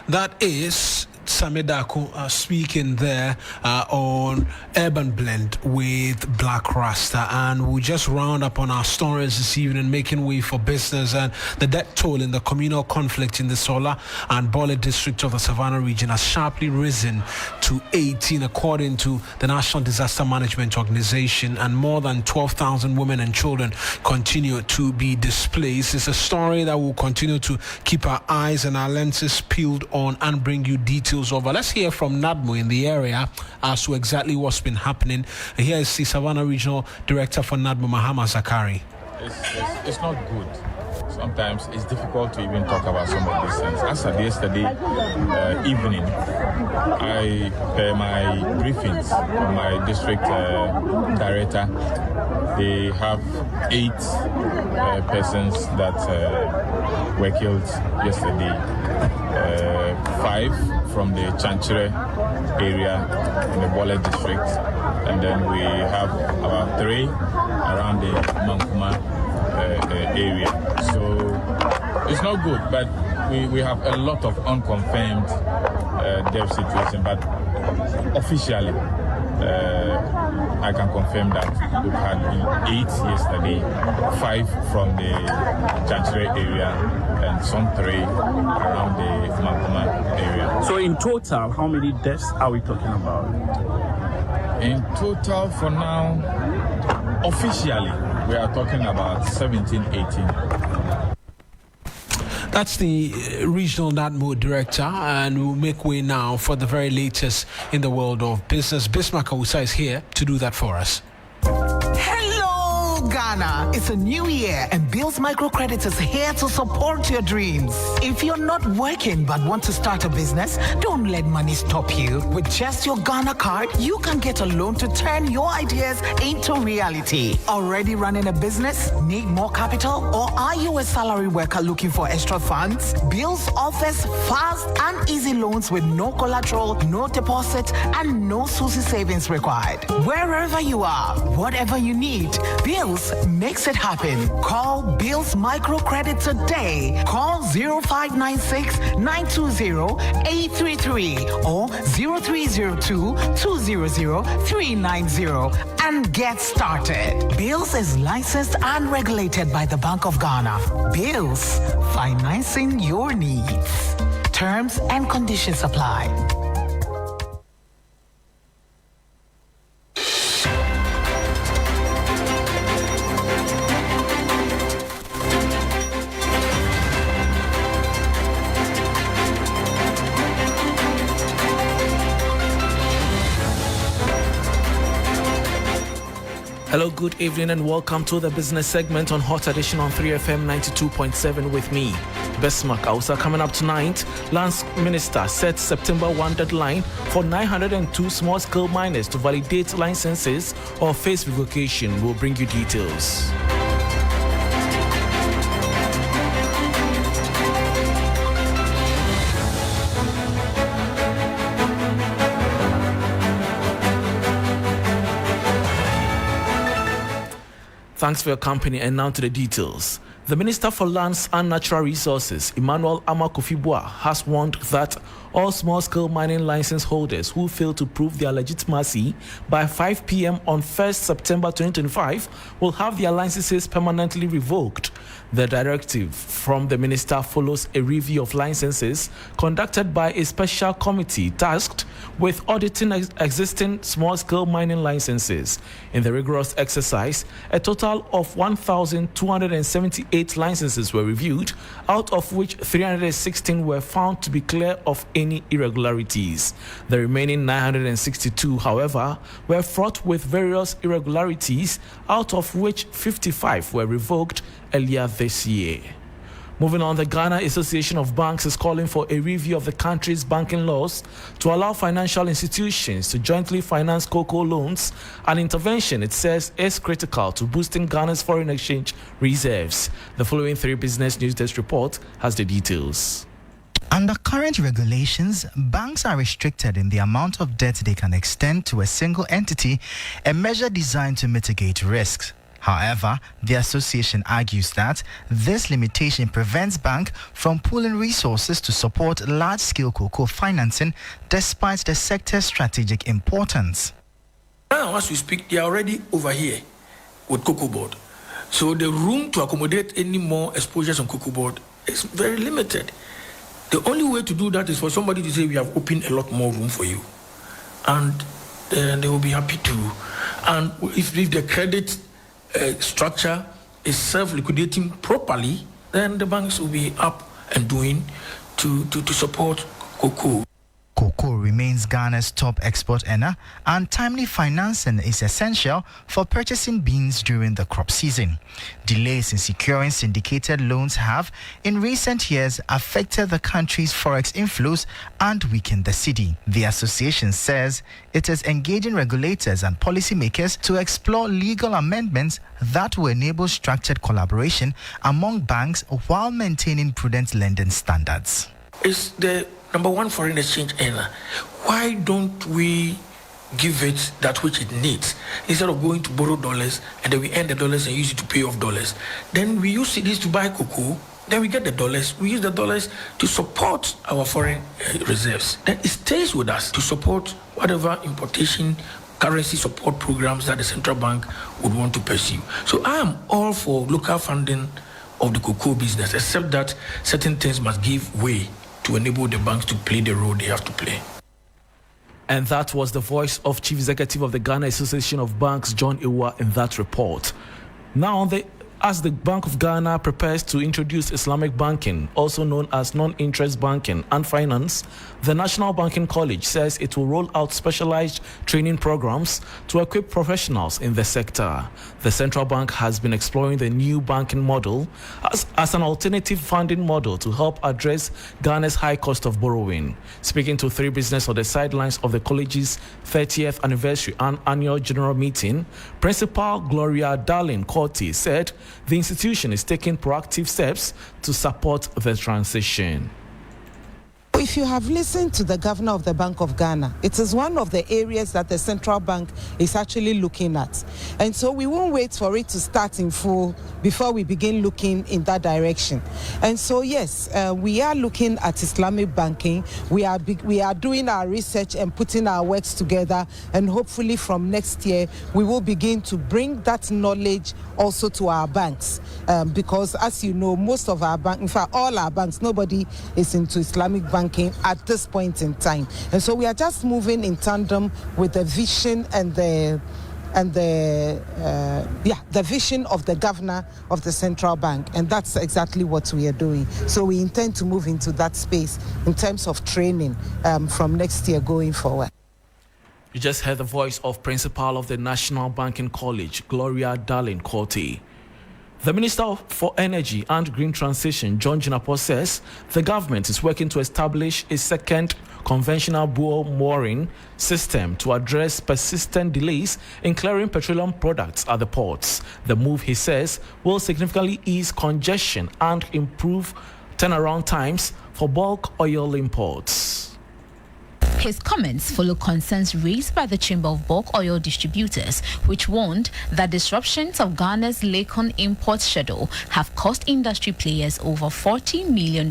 That is Samedako speaking there on Urban Blend with Black Rasta. And we'll just round up on our stories this evening, making way for business. And the death toll in the communal conflict in the Sola and Bole district of the Savannah region has sharply risen to 18, according to the National Disaster Management Organization. And more than 12,000 women and children continue to be displaced. It's a story that will continue to keep our eyes and our lenses peeled on and bring you details over. Let's hear from NADMO in the area as to exactly what's been happening. And here is the Savannah Regional Director for NADMO, Mahama Zakari. It's not good. Sometimes it's difficult to even talk about some of these things. As of yesterday evening, I per my briefings from my district director, they have 8 persons that were killed yesterday. 5 from the Chanchere area in the Bole district, and then we have about 3 around the Mankuma area. So it's not good, but we have a lot of unconfirmed death situation, but officially I can confirm that we've had 8 yesterday, 5 from the Chanchere area and some 3 around the Mankuma area. So in total, how many deaths are we talking about? In total for now, officially, we are talking about 17, 18. That's the regional NADMO director, and we'll make way now for the very latest in the world of business. Bismarck Awusa is here to do that for us. Hello, guys. Ghana. It's a new year and Bills Microcredit is here to support your dreams. If you're not working but want to start a business, don't let money stop you. With just your Ghana card, you can get a loan to turn your ideas into reality. Already running a business? Need more capital? Or are you a salary worker looking for extra funds? Bills offers fast and easy loans with no collateral, no deposit, and no SUSI savings required. Wherever you are, whatever you need, Bills makes it happen. Call Bills Microcredit today. Call 0596 920 833 or 0302 200 390 and get started. Bills is licensed and regulated by the Bank of Ghana. Bills, financing your needs. Terms and conditions apply. Hello, good evening and welcome to the business segment on Hot Edition on 3FM 92.7 with me, Besma Kausa. Coming up tonight, Lands Minister sets September 1 deadline for 902 small-scale miners to validate licenses or face revocation. We'll bring you details. Thanks for your company, and now to the details. The Minister for Lands and Natural Resources, Emmanuel Amakofibua, has warned that all small-scale mining license holders who fail to prove their legitimacy by 5 p.m. on 1st September 2025 will have their licenses permanently revoked. The directive from the minister follows a review of licenses conducted by a special committee tasked with auditing existing small-scale mining licenses. In the rigorous exercise, a total of 1,278 licenses were reviewed, out of which 316 were found to be clear of any irregularities. The remaining 962, however, were fraught with various irregularities, out of which 55 were revoked earlier this year. Moving on, the Ghana Association of Banks is calling for a review of the country's banking laws to allow financial institutions to jointly finance cocoa loans. An intervention, it says, is critical to boosting Ghana's foreign exchange reserves. The following 3 Business News Desk report has the details. Under current regulations, banks are restricted in the amount of debt they can extend to a single entity, a measure designed to mitigate risks. However, the association argues that this limitation prevents banks from pooling resources to support large-scale cocoa financing despite the sector's strategic importance. Now, as we speak, they are already over here with cocoa board. So the room to accommodate any more exposures on cocoa board is very limited. The only way to do that is for somebody to say, we have opened a lot more room for you. And they will be happy to. And if the credit structure is self-liquidating properly, then the banks will be up and doing to support cocoa. Cocoa remains Ghana's top export earner, and timely financing is essential for purchasing beans during the crop season. Delays in securing syndicated loans have, in recent years, affected the country's forex inflows and weakened the cedi. The association says it is engaging regulators and policymakers to explore legal amendments that will enable structured collaboration among banks while maintaining prudent lending standards. It's the number one foreign exchange earner. Why don't we give it that which it needs instead of going to borrow dollars and then we earn the dollars and use it to pay off dollars? Then we use cedis to buy cocoa, then we get the dollars, we use the dollars to support our foreign reserves. Then it stays with us to support whatever importation currency support programs that the central bank would want to pursue. So I am all for local funding of the cocoa business, except that certain things must give way to enable the banks to play the role they have to play. And that was the voice of Chief Executive of the Ghana Association of Banks, John Iwa, in that report. Now, the As the Bank of Ghana prepares to introduce Islamic banking, also known as non-interest banking and finance, the National Banking College says it will roll out specialized training programs to equip professionals in the sector. The central bank has been exploring the new banking model as an alternative funding model to help address Ghana's high cost of borrowing. Speaking to 3 Business on the sidelines of the college's 30th anniversary and annual general meeting, Principal Gloria Darlin-Corti said the institution is taking proactive steps to support the transition. If you have listened to the governor of the Bank of Ghana, it is one of the areas that the central bank is actually looking at. And so we won't wait for it to start in full before we begin looking in that direction. And so, yes, we are looking at Islamic banking. We are doing our research and putting our works together. And hopefully from next year, we will begin to bring that knowledge also to our banks. Because as you know, most of our banks, in fact, all our banks, nobody is into Islamic banking at this point in time. And so we are just moving in tandem with the vision and the vision of the governor of the central bank, and that's exactly what we are doing. So we intend to move into that space in terms of training from next year going forward. You just heard the voice of Principal of the National Banking College, Gloria Darlin-Corti. The Minister for Energy and Green Transition, John Jinapor, says the government is working to establish a second conventional buoy mooring system to address persistent delays in clearing petroleum products at the ports. The move, he says, will significantly ease congestion and improve turnaround times for bulk oil imports. His comments follow concerns raised by the Chamber of Bulk Oil Distributors, which warned that disruptions of Ghana's Lacon import schedule have cost industry players over $40 million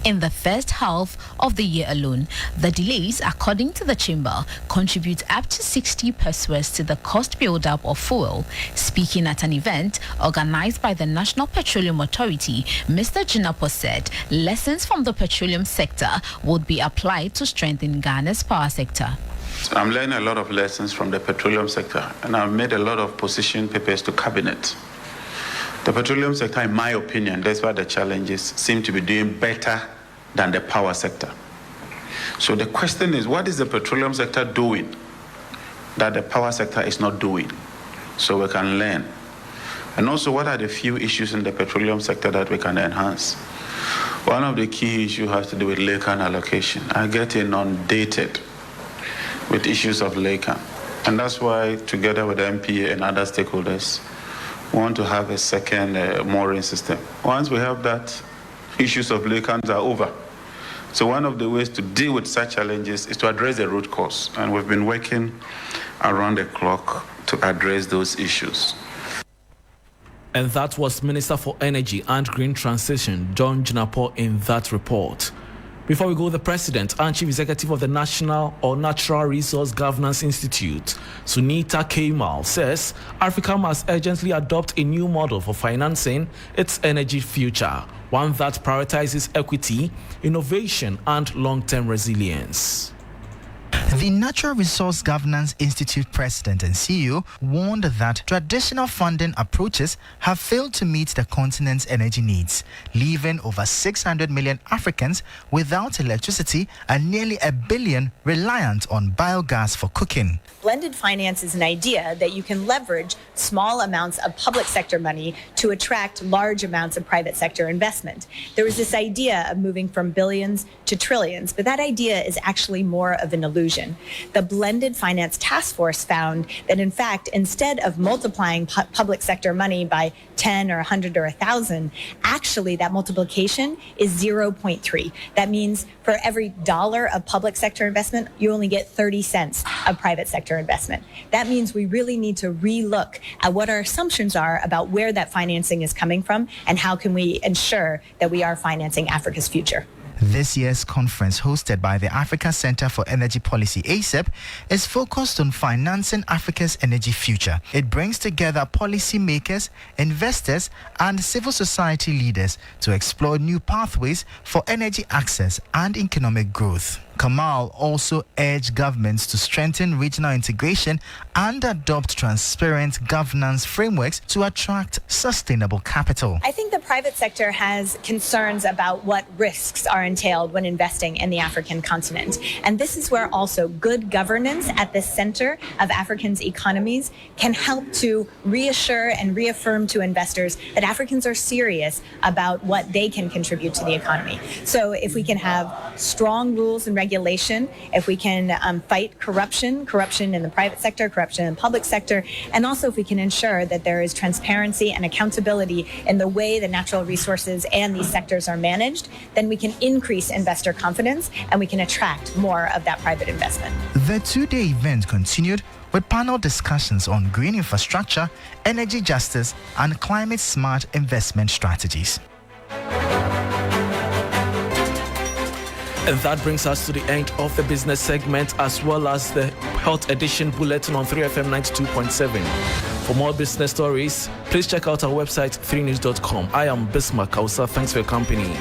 in the first half of the year alone. The delays, according to the Chamber, contribute up to 60 pesos to the cost build-up of fuel. Speaking at an event organized by the National Petroleum Authority, Mr. Jinapor said lessons from the petroleum sector would be applied to strengthen Ghana's power sector. So I'm learning a lot of lessons from the petroleum sector, and I've made a lot of position papers to cabinet. The petroleum sector, in my opinion, despite the challenges, seem to be doing better than the power sector. So the question is, what is the petroleum sector doing that the power sector is not doing? So we can learn. And also, what are the few issues in the petroleum sector that we can enhance? One of the key issues has to do with Lacon allocation. I get inundated with issues of Lacon. And that's why, together with the MPA and other stakeholders, we want to have a second mooring system. Once we have that, issues of Lacons are over. So one of the ways to deal with such challenges is to address the root cause. And we've been working around the clock to address those issues. And that was Minister for Energy and Green Transition, John Jinapor, in that report. Before we go, the President and Chief Executive of the National or Natural Resource Governance Institute, Sunita Kemal, says Africa must urgently adopt a new model for financing its energy future, one that prioritizes equity, innovation, and long-term resilience. The Natural Resource Governance Institute President and CEO warned that traditional funding approaches have failed to meet the continent's energy needs, leaving over 600 million Africans without electricity and nearly 1 billion reliant on biogas for cooking. Blended finance is an idea that you can leverage small amounts of public sector money to attract large amounts of private sector investment. There was this idea of moving from billions to trillions, but that idea is actually more of an illusion. The Blended Finance Task Force found that, in fact, instead of multiplying public sector money by 10 or 100 or 1,000, actually that multiplication is 0.3. That means for every dollar of public sector investment, you only get 30 cents of private sector investment. That means we really need to relook at what our assumptions are about where that financing is coming from and how can we ensure that we are financing Africa's future. This year's conference, hosted by the Africa Center for Energy Policy, ACEP, is focused on financing Africa's energy future. It brings together policymakers, investors, and civil society leaders to explore new pathways for energy access and economic growth. Kamal also urged governments to strengthen regional integration and adopt transparent governance frameworks to attract sustainable capital. I think the private sector has concerns about what risks are entailed when investing in the African continent. And this is where also good governance at the center of Africans' economies can help to reassure and reaffirm to investors that Africans are serious about what they can contribute to the economy. So if we can have strong rules and regulation, if we can fight corruption in the private sector, corruption in the public sector, and also if we can ensure that there is transparency and accountability in the way the natural resources and these sectors are managed, then we can increase investor confidence and we can attract more of that private investment. The two-day event continued with panel discussions on green infrastructure, energy justice, and climate-smart investment strategies. And that brings us to the end of the business segment as well as the health edition bulletin on 3FM 92.7. For more business stories, please check out our website 3news.com. I am Bismarck Kausa. Thanks for your company.